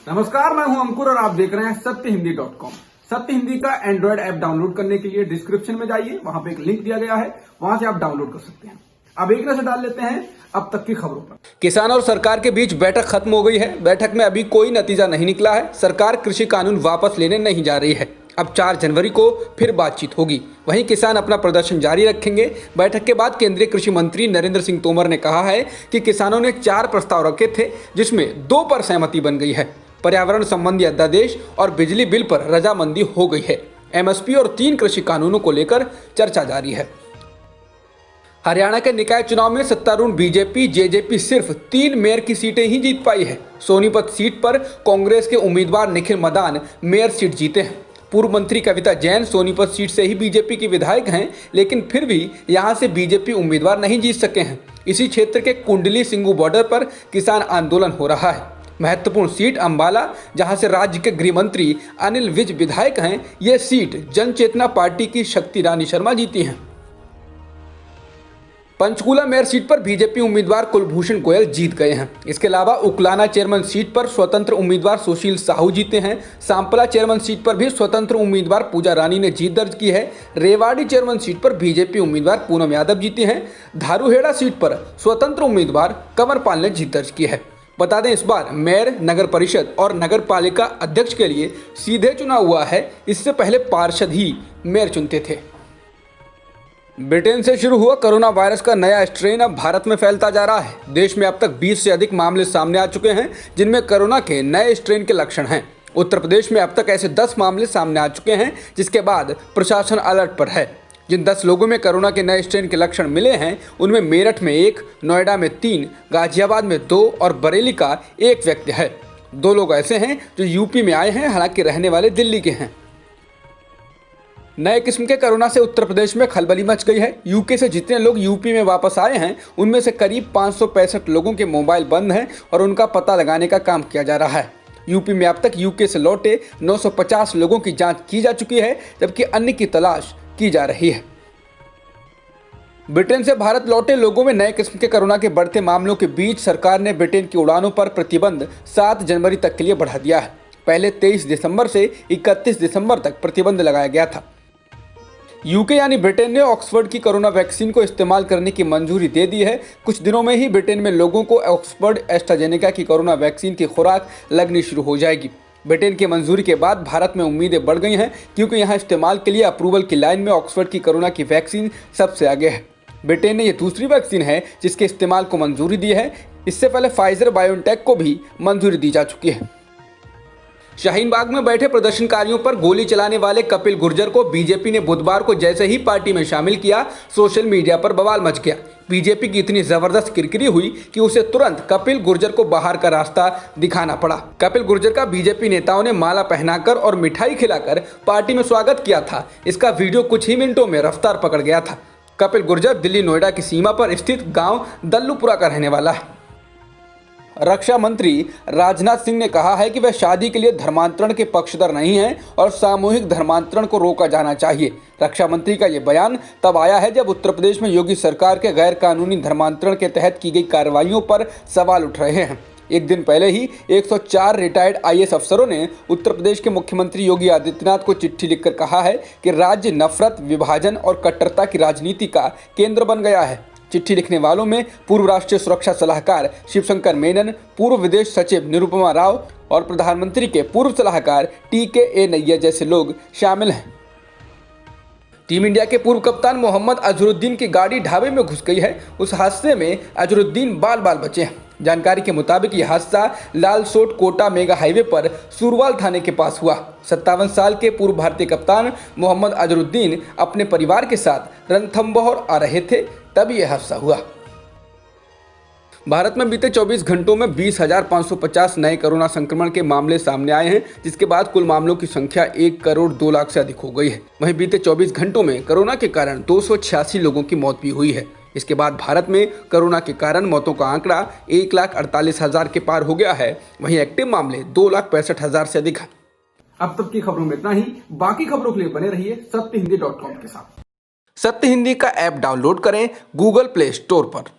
नमस्कार, मैं हूं अंकुर और आप देख रहे हैं सत्यहिंदी.com। सत्य हिंदी का एंड्रॉइड ऐप डाउनलोड करने के लिए डिस्क्रिप्शन में जाइए, वहां पे एक लिंक दिया गया है, वहां से आप डाउनलोड कर सकते हैं। अब एक नजर डाल लेते हैं अब तक की खबरों पर। किसान और सरकार के बीच बैठक खत्म हो गई है। बैठक में अभी कोई नतीजा नहीं निकला है। सरकार कृषि कानून वापस लेने नहीं जा रही है। अब 4 जनवरी को फिर बातचीत होगी। वहीं किसान अपना प्रदर्शन जारी रखेंगे। बैठक के बाद केंद्रीय कृषि मंत्री नरेंद्र सिंह तोमर ने कहा है कि किसानों ने 4 प्रस्ताव रखे थे, जिसमें 2 पर सहमति बन गई है। पर्यावरण संबंधी अध्यादेश और बिजली बिल पर रजामंदी हो गई है। एमएसपी और 3 कृषि कानूनों को लेकर चर्चा जारी है। हरियाणा के निकाय चुनाव में सत्तारूढ़ बीजेपी जेजेपी सिर्फ 3 मेयर की सीटें ही जीत पाई है। सोनीपत सीट पर कांग्रेस के उम्मीदवार निखिल मदान मेयर सीट जीते हैं। पूर्व मंत्री कविता जैन सोनीपत सीट से ही बीजेपी की विधायक हैं, लेकिन फिर भी यहां से बीजेपी उम्मीदवार नहीं जीत सके हैं। इसी क्षेत्र के कुंडली सिंगू बॉर्डर पर किसान आंदोलन हो रहा है। महत्वपूर्ण सीट अंबाला, जहां से राज्य के गृह मंत्री अनिल विज विधायक हैं, ये सीट जनचेतना पार्टी की शक्ति रानी शर्मा जीती हैं। पंचकूला मेयर सीट पर बीजेपी उम्मीदवार कुलभूषण गोयल जीत गए हैं। इसके अलावा उकलाना चेयरमैन सीट पर स्वतंत्र उम्मीदवार सुशील साहू जीते हैं। सांपला चेयरमैन सीट पर भी स्वतंत्र उम्मीदवार पूजा रानी ने जीत दर्ज की है। रेवाड़ी चेयरमैन सीट पर बीजेपी उम्मीदवार पूनम यादव जीते हैं। धारूहेड़ा सीट पर स्वतंत्र उम्मीदवार कंवर पाल ने जीत दर्ज की है। बता दें, इस बार मेयर, नगर परिषद और नगर पालिका अध्यक्ष के लिए सीधे चुनाव हुआ है। इससे पहले पार्षद ही मेयर चुनते थे। ब्रिटेन से शुरू हुआ कोरोना वायरस का नया स्ट्रेन अब भारत में फैलता जा रहा है। देश में अब तक 20 से अधिक मामले सामने आ चुके हैं, जिनमें कोरोना के नए स्ट्रेन के लक्षण हैं। उत्तर प्रदेश में अब तक ऐसे 10 मामले सामने आ चुके हैं, जिसके बाद प्रशासन अलर्ट पर है। जिन 10 लोगों में कोरोना के नए स्ट्रेन के लक्षण मिले हैं, उनमें मेरठ में 1, नोएडा में 3, गाजियाबाद में 2 और बरेली का 1 व्यक्ति है। 2 लोग ऐसे हैं जो यूपी में आए हैं, हालांकि रहने वाले दिल्ली के हैं। नए किस्म के कोरोना से उत्तर प्रदेश में खलबली मच गई है। यूके से जितने लोग यूपी में वापस आए हैं, उनमें से करीब 565 लोगों के मोबाइल बंद हैं और उनका पता लगाने का काम किया जा रहा है। यूपी में अब तक यूके से लौटे 950 लोगों की जांच की जा चुकी है, जबकि अन्य की तलाश की जा रही है। ब्रिटेन से भारत लौटे लोगों में नए किस्म के कोरोना के बढ़ते मामलों के बीच सरकार ने ब्रिटेन की उड़ानों पर प्रतिबंध 7 जनवरी तक के लिए बढ़ा दिया है। पहले 23 दिसंबर से 31 दिसंबर तक प्रतिबंध लगाया गया था। यूके यानी ब्रिटेन ने ऑक्सफोर्ड की कोरोना वैक्सीन को इस्तेमाल करने की मंजूरी दे दी है। कुछ दिनों में ही ब्रिटेन में लोगों को ऑक्सफोर्ड एस्ट्राजेनेका की कोरोना वैक्सीन की खुराक लगनी शुरू हो जाएगी। ब्रिटेन की मंजूरी के बाद भारत में उम्मीदें बढ़ गई हैं, क्योंकि यहाँ इस्तेमाल के लिए अप्रूवल की लाइन में ऑक्सफोर्ड की कोरोना की वैक्सीन सबसे आगे है। ब्रिटेन ने यह दूसरी वैक्सीन है जिसके इस्तेमाल को मंजूरी दी है। इससे पहले फाइजर बायोनटेक को भी मंजूरी दी जा चुकी है। शाहीन बाग में बैठे प्रदर्शनकारियों पर गोली चलाने वाले कपिल गुर्जर को बीजेपी ने बुधवार को जैसे ही पार्टी में शामिल किया, सोशल मीडिया पर बवाल मच गया। बीजेपी की इतनी जबरदस्त किरकिरी हुई कि उसे तुरंत कपिल गुर्जर को बाहर का रास्ता दिखाना पड़ा। कपिल गुर्जर का बीजेपी नेताओं ने माला पहनाकर और मिठाई खिलाकर पार्टी में स्वागत किया था। इसका वीडियो कुछ ही मिनटों में रफ्तार पकड़ गया था। कपिल गुर्जर दिल्ली नोएडा की सीमा पर स्थित गांव दल्लूपुरा का रहने वाला है। रक्षा मंत्री राजनाथ सिंह ने कहा है कि वह शादी के लिए धर्मांतरण के पक्षधर नहीं हैं और सामूहिक धर्मांतरण को रोका जाना चाहिए। रक्षा मंत्री का यह बयान तब आया है जब उत्तर प्रदेश में योगी सरकार के गैर कानूनी धर्मांतरण के तहत की गई कार्रवाइयों पर सवाल उठ रहे हैं। एक दिन पहले ही 104 रिटायर्ड आईएएस अफसरों ने उत्तर प्रदेश के मुख्यमंत्री योगी आदित्यनाथ को चिट्ठी लिखकर कहा है कि राज्य नफरत, विभाजन और कट्टरता की राजनीति का केंद्र बन गया है। चिट्ठी लिखने वालों में पूर्व राष्ट्रीय सुरक्षा सलाहकार शिवशंकर मेनन, पूर्व विदेश सचिव निरुपमा राव और प्रधानमंत्री के पूर्व सलाहकार टीके नैयर जैसे लोग शामिल हैं। टीम इंडिया के पूर्व कप्तान मोहम्मद अजहरुद्दीन की गाड़ी ढाबे में घुस गई है। उस हादसे में अजहरुद्दीन बाल बाल बचे हैं। जानकारी के मुताबिक यह हादसा लालसोट कोटा मेगा हाईवे पर सुरवाल थाने के पास हुआ। 57 साल के पूर्व भारतीय कप्तान मोहम्मद अजहरुद्दीन अपने परिवार के साथ रणथंबोर आ रहे थे, तभी यह हादसा हुआ। भारत में बीते 24 घंटों में 20,550 नए कोरोना संक्रमण के मामले सामने आए हैं, जिसके बाद कुल मामलों की संख्या 1 करोड़ 2 लाख से अधिक हो गई है। वहीं बीते 24 घंटों में कोरोना के कारण 286 लोगों की मौत भी हुई है। इसके बाद भारत में कोरोना के कारण मौतों का आंकड़ा 1,48,000 के पार हो गया है। वहीं एक्टिव मामले 2,65,000 से अधिक है। अब तक की खबरों में इतना ही। बाकी खबरों के लिए बने रहिए सत्यहिंदी.com के साथ। सत्य हिंदी का ऐप डाउनलोड करें गूगल प्ले स्टोर पर।